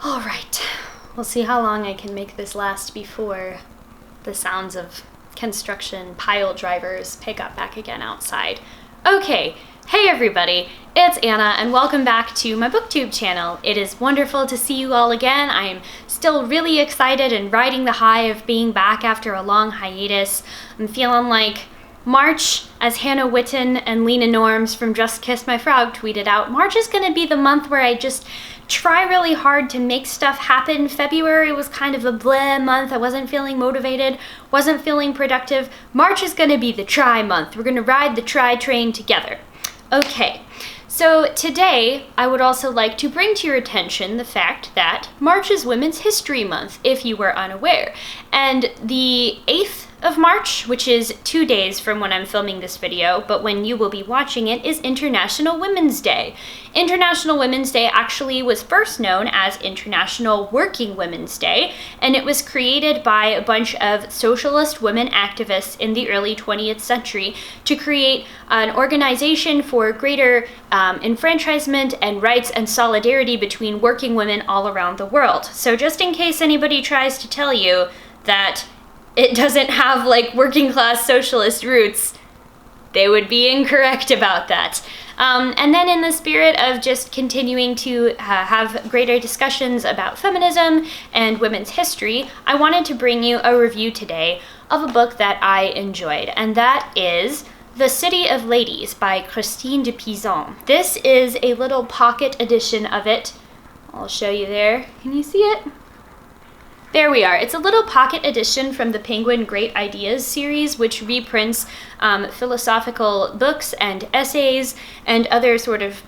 All right, we'll see how long I can make this last before the sounds of construction pile drivers pick up back again outside. Okay, hey everybody, it's Anna and welcome back to my booktube channel. It is wonderful to see you all again. I am still really excited and riding the high of being back after a long hiatus. I'm feeling like March, as Hannah Witten and Lena Norms from Just Kiss My Frog tweeted out, March is gonna be the month where I just try really hard to make stuff happen. February was kind of a bleh month. I wasn't feeling motivated, wasn't feeling productive. March is gonna be the try month. We're gonna ride the try train together. Okay, so today I would also like to bring to your attention the fact that March is Women's History Month, if you were unaware. And the 8th of March, which is 2 days from when I'm filming this video, but when you will be watching it, is International Women's Day. International Women's Day actually was first known as International Working Women's Day, and it was created by a bunch of socialist women activists in the early 20th century to create an organization for greater enfranchisement and rights and solidarity between working women all around the world. So just in case anybody tries to tell you that it doesn't have like working class socialist roots, they would be incorrect about that. And then in the spirit of just continuing to have greater discussions about feminism and women's history, I wanted to bring you a review today of a book that I enjoyed, and that is The City of Ladies by Christine de Pizan. This is a little pocket edition of it. I'll show you there. Can you see it? There we are. It's a little pocket edition from the Penguin Great Ideas series, which reprints philosophical books and essays and other sort of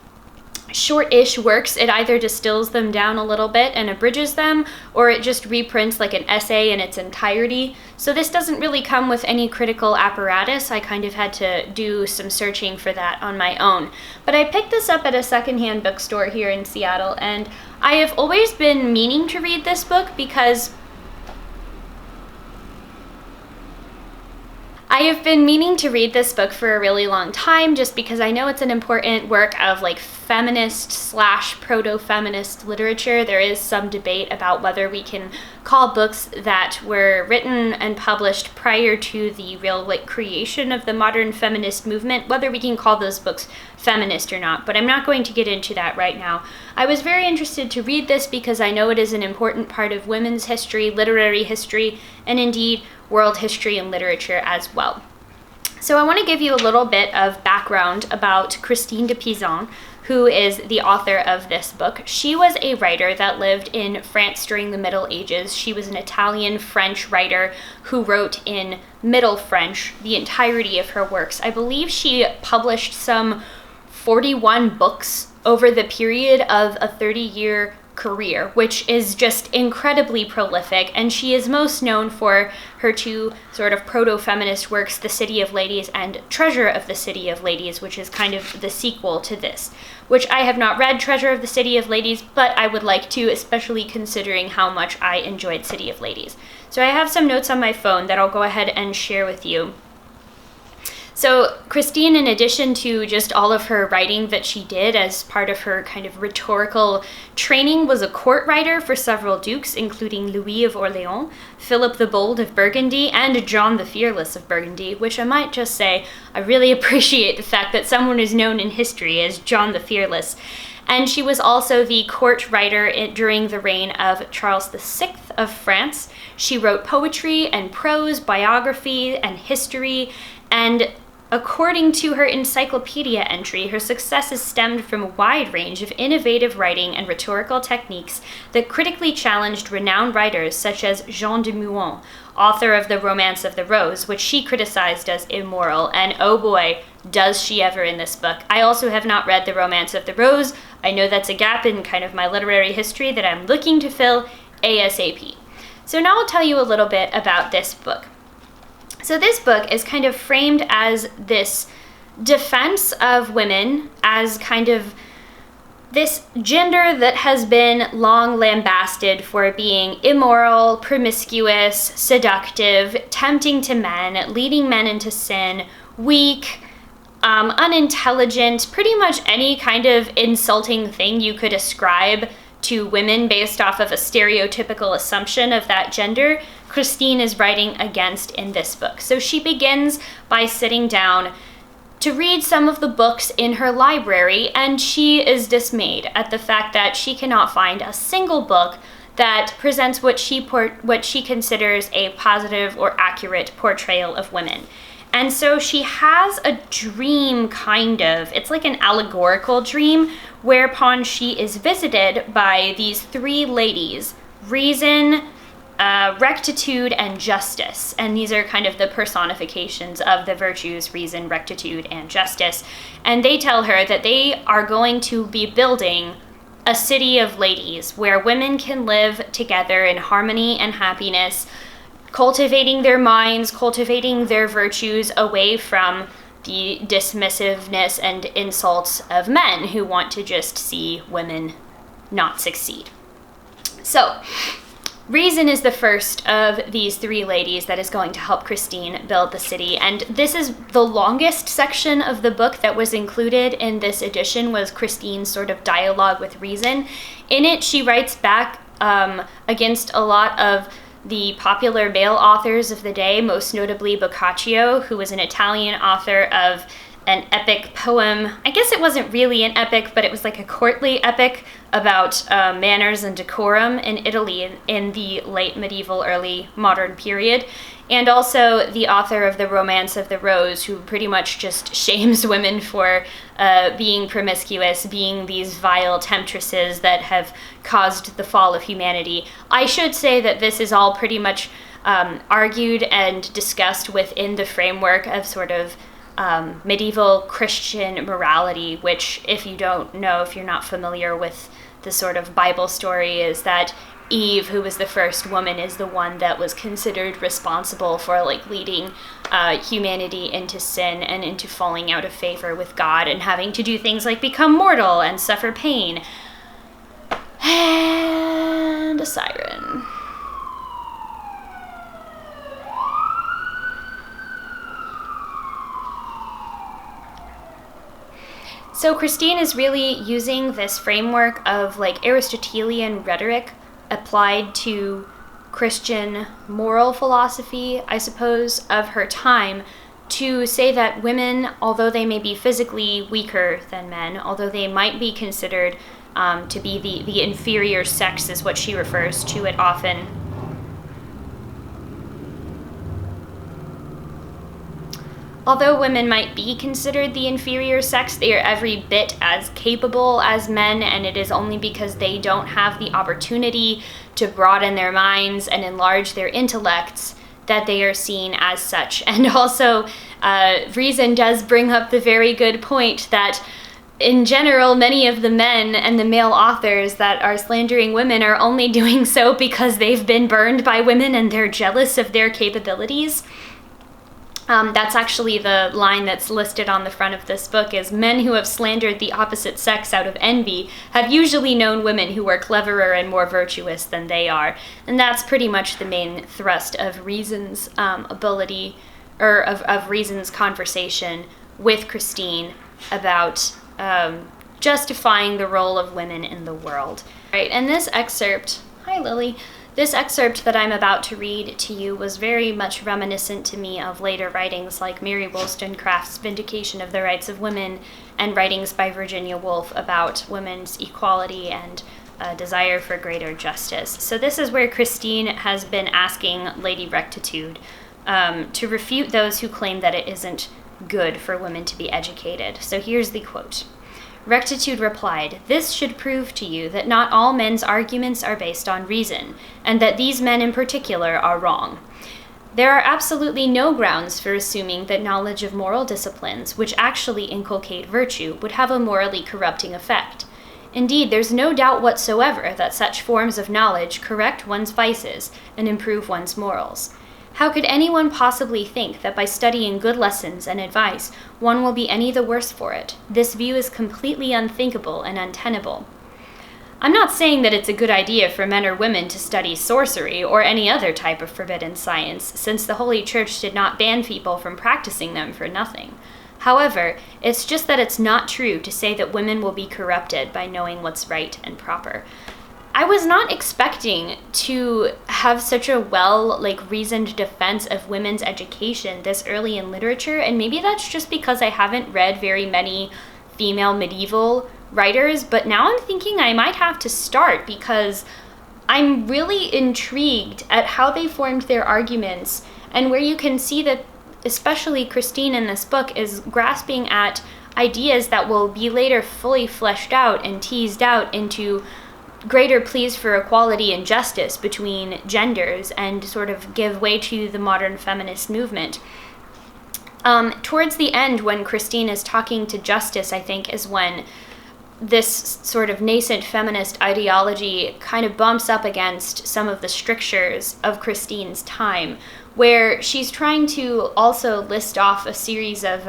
short-ish works. It either distills them down a little bit and abridges them, or it just reprints like an essay in its entirety. So this doesn't really come with any critical apparatus. I kind of had to do some searching for that on my own. But I picked this up at a secondhand bookstore here in Seattle, and I have always been meaning to read this book because I have been meaning to read this book for a really long time, just because I know it's an important work of like feminist / proto-feminist literature. There is some debate about whether we can call books that were written and published prior to the real like creation of the modern feminist movement, whether we can call those books feminist or not, but I'm not going to get into that right now. I was very interested to read this because I know it is an important part of women's history, literary history, and indeed world history and literature as well. So I want to give you a little bit of background about Christine de Pizan, who is the author of this book. She was a writer that lived in France during the Middle Ages. She was an Italian-French writer who wrote in Middle French the entirety of her works. I believe she published some 41 books over the period of a 30-year career, which is just incredibly prolific, and she is most known for her two sort of proto-feminist works, The City of Ladies and Treasure of the City of Ladies, which is kind of the sequel to this, which I have not read Treasure of the City of Ladies, but I would like to, especially considering how much I enjoyed City of Ladies. So I have some notes on my phone that I'll go ahead and share with you. So Christine, in addition to just all of her writing that she did as part of her kind of rhetorical training, was a court writer for several dukes, including Louis of Orleans, Philip the Bold of Burgundy, and John the Fearless of Burgundy, which I might just say, I really appreciate the fact that someone is known in history as John the Fearless. And she was also the court writer during the reign of Charles VI of France. She wrote poetry and prose, biography and history, and according to her encyclopedia entry, her successes stemmed from a wide range of innovative writing and rhetorical techniques that critically challenged renowned writers such as Jean de Meun, author of The Romance of the Rose, which she criticized as immoral, and oh boy, does she ever in this book. I also have not read The Romance of the Rose. I know that's a gap in kind of my literary history that I'm looking to fill ASAP. So now I'll tell you a little bit about this book. So this book is kind of framed as this defense of women as kind of this gender that has been long lambasted for being immoral, promiscuous, seductive, tempting to men, leading men into sin, weak, unintelligent, pretty much any kind of insulting thing you could ascribe to women based off of a stereotypical assumption of that gender, Christine is writing against in this book. So she begins by sitting down to read some of the books in her library, and she is dismayed at the fact that she cannot find a single book that presents what she considers a positive or accurate portrayal of women. And so she has a dream, kind of. It's like an allegorical dream, whereupon she is visited by these three ladies, Reason, Rectitude, and Justice. And these are kind of the personifications of the virtues, reason, rectitude, and justice. And they tell her that they are going to be building a city of ladies where women can live together in harmony and happiness, cultivating their minds, cultivating their virtues away from the dismissiveness and insults of men who want to just see women not succeed. So, Reason is the first of these three ladies that is going to help Christine build the city. And this is the longest section of the book that was included in this edition, was Christine's sort of dialogue with Reason. In it, she writes back against a lot of the popular male authors of the day, most notably Boccaccio, who was an Italian author of an epic poem. I guess it wasn't really an epic, but it was like a courtly epic about manners and decorum in Italy in the late medieval, early modern period. And also the author of The Romance of the Rose, who pretty much just shames women for being promiscuous, being these vile temptresses that have caused the fall of humanity. I should say that this is all pretty much argued and discussed within the framework of sort of medieval Christian morality, which, if you don't know, if you're not familiar with the sort of Bible story, is that Eve, who was the first woman, is the one that was considered responsible for like leading humanity into sin and into falling out of favor with God and having to do things like become mortal and suffer pain. And a siren. So Christine is really using this framework of like Aristotelian rhetoric applied to Christian moral philosophy, I suppose, of her time, to say that women, although they may be physically weaker than men, although they might be considered to be the inferior sex, is what she refers to it often. Although women might be considered the inferior sex, they are every bit as capable as men, and it is only because they don't have the opportunity to broaden their minds and enlarge their intellects that they are seen as such. And also, Reason does bring up the very good point that in general, many of the men and the male authors that are slandering women are only doing so because they've been burned by women and they're jealous of their capabilities. That's actually the line that's listed on the front of this book, is men who have slandered the opposite sex out of envy have usually known women who are cleverer and more virtuous than they are. And that's pretty much the main thrust of Reason's ability, or of Reason's conversation with Christine about justifying the role of women in the world. Right, and this excerpt, hi Lily, this excerpt that I'm about to read to you was very much reminiscent to me of later writings like Mary Wollstonecraft's Vindication of the Rights of Women and writings by Virginia Woolf about women's equality and desire for greater justice. So this is where Christine has been asking Lady Rectitude to refute those who claim that it isn't good for women to be educated. So here's the quote. Rectitude replied, "This should prove to you that not all men's arguments are based on reason, and that these men in particular are wrong. There are absolutely no grounds for assuming that knowledge of moral disciplines, which actually inculcate virtue, would have a morally corrupting effect. Indeed, there's no doubt whatsoever that such forms of knowledge correct one's vices and improve one's morals. How could anyone possibly think that by studying good lessons and advice, one will be any the worse for it? This view is completely unthinkable and untenable. I'm not saying that it's a good idea for men or women to study sorcery or any other type of forbidden science, since the Holy Church did not ban people from practicing them for nothing. However, it's just that it's not true to say that women will be corrupted by knowing what's right and proper." I was not expecting to have such a reasoned defense of women's education this early in literature, and maybe that's just because I haven't read very many female medieval writers, but now I'm thinking I might have to start, because I'm really intrigued at how they formed their arguments, and where you can see that especially Christine in this book is grasping at ideas that will be later fully fleshed out and teased out into greater pleas for equality and justice between genders, and sort of give way to the modern feminist movement. Towards the end, when Christine is talking to Justice, I think, is when this sort of nascent feminist ideology kind of bumps up against some of the strictures of Christine's time, where she's trying to also list off a series of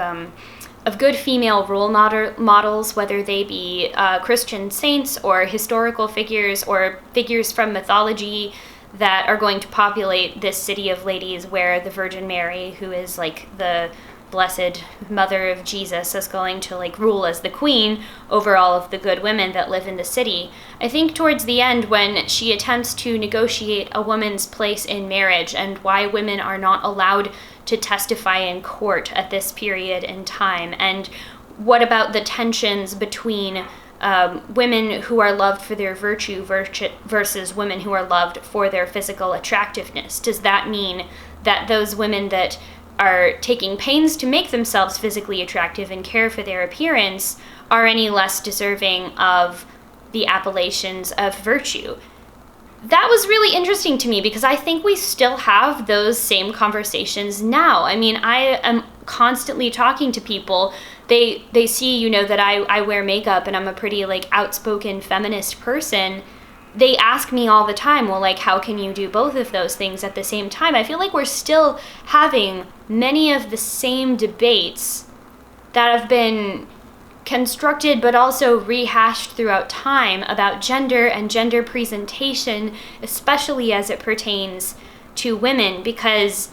good female role models, whether they be Christian saints or historical figures or figures from mythology that are going to populate this city of ladies, where the Virgin Mary, who is like the blessed mother of Jesus, is going to rule as the queen over all of the good women that live in the city. I think towards the end, when she attempts to negotiate a woman's place in marriage and why women are not allowed to testify in court at this period in time, and what about the tensions between women who are loved for their virtue versus women who are loved for their physical attractiveness. Does that mean that those women that are taking pains to make themselves physically attractive and care for their appearance are any less deserving of the appellations of virtue? That was really interesting to me, because I think we still have those same conversations now. I mean, I am constantly talking to people. They see, that I wear makeup and I'm a pretty outspoken feminist person. They ask me all the time, well, how can you do both of those things at the same time? I feel like we're still having many of the same debates that have been constructed but also rehashed throughout time about gender and gender presentation, especially as it pertains to women, because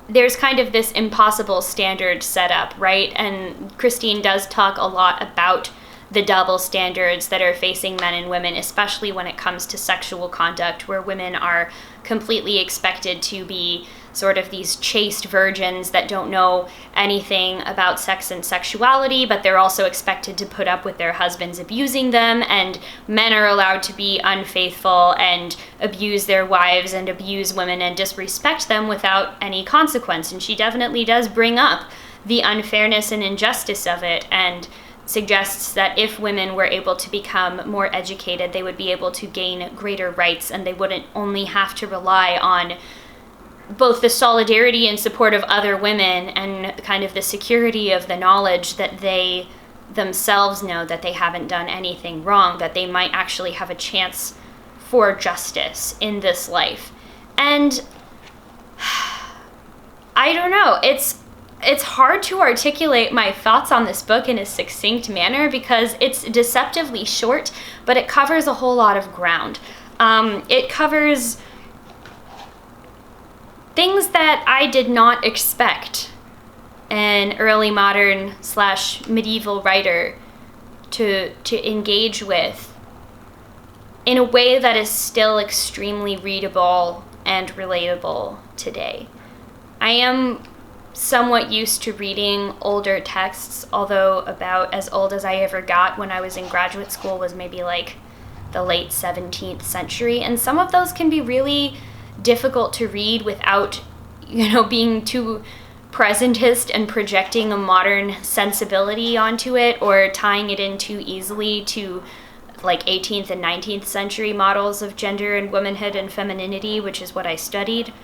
there's kind of this impossible standard set up, right? And Christine does talk a lot about the double standards that are facing men and women, especially when it comes to sexual conduct, where women are completely expected to be sort of these chaste virgins that don't know anything about sex and sexuality, but they're also expected to put up with their husbands abusing them, and men are allowed to be unfaithful and abuse their wives and abuse women and disrespect them without any consequence. And she definitely does bring up the unfairness and injustice of it, and suggests that if women were able to become more educated, they would be able to gain greater rights, and they wouldn't only have to rely on both the solidarity and support of other women and kind of the security of the knowledge that they themselves know that they haven't done anything wrong, that they might actually have a chance for justice in this life. And I don't know, it's hard to articulate my thoughts on this book in a succinct manner, because it's deceptively short, but it covers a whole lot of ground. It covers things that I did not expect an early modern / medieval writer to engage with in a way that is still extremely readable and relatable today. I am somewhat used to reading older texts, although about as old as I ever got when I was in graduate school was maybe the late 17th century, and some of those can be really difficult to read without, being too presentist and projecting a modern sensibility onto it, or tying it in too easily to 18th and 19th century models of gender and womanhood and femininity, which is what I studied.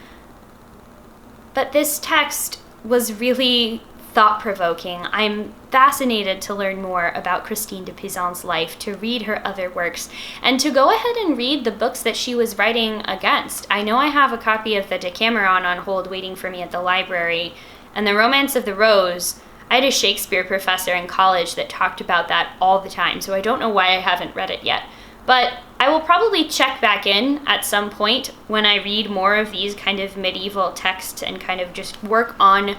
But this text was really thought-provoking. I'm fascinated to learn more about Christine de Pizan's life, to read her other works, and to go ahead and read the books that she was writing against. I know I have a copy of the Decameron on hold waiting for me at the library, and The Romance of the Rose. I had a Shakespeare professor in college that talked about that all the time, so I don't know why I haven't read it yet. But I will probably check back in at some point when I read more of these kind of medieval texts and kind of just work on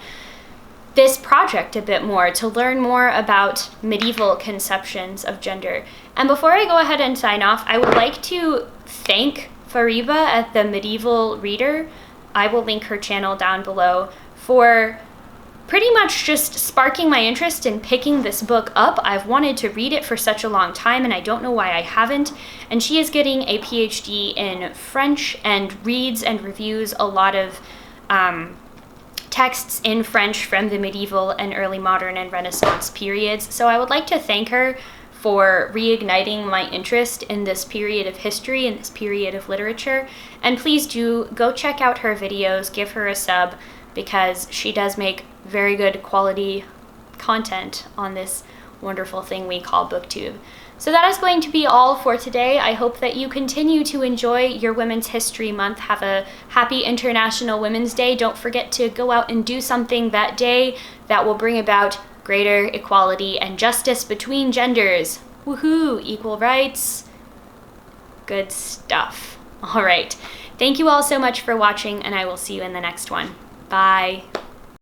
this project a bit more, to learn more about medieval conceptions of gender. And before I go ahead and sign off, I would like to thank Fariba at the Medieval Reader, I will link her channel down below, for pretty much just sparking my interest in picking this book up. I've wanted to read it for such a long time, and I don't know why I haven't. And she is getting a PhD in French and reads and reviews a lot of texts in French from the medieval and early modern and Renaissance periods. So I would like to thank her for reigniting my interest in this period of history and this period of literature. And please do go check out her videos, give her a sub, because she does make very good quality content on this wonderful thing we call BookTube. So that is going to be all for today. I hope that you continue to enjoy your Women's History Month. Have a happy International Women's Day. Don't forget to go out and do something that day that will bring about greater equality and justice between genders. Woohoo! Equal rights. Good stuff. All right. Thank you all so much for watching, and I will see you in the next one. Bye.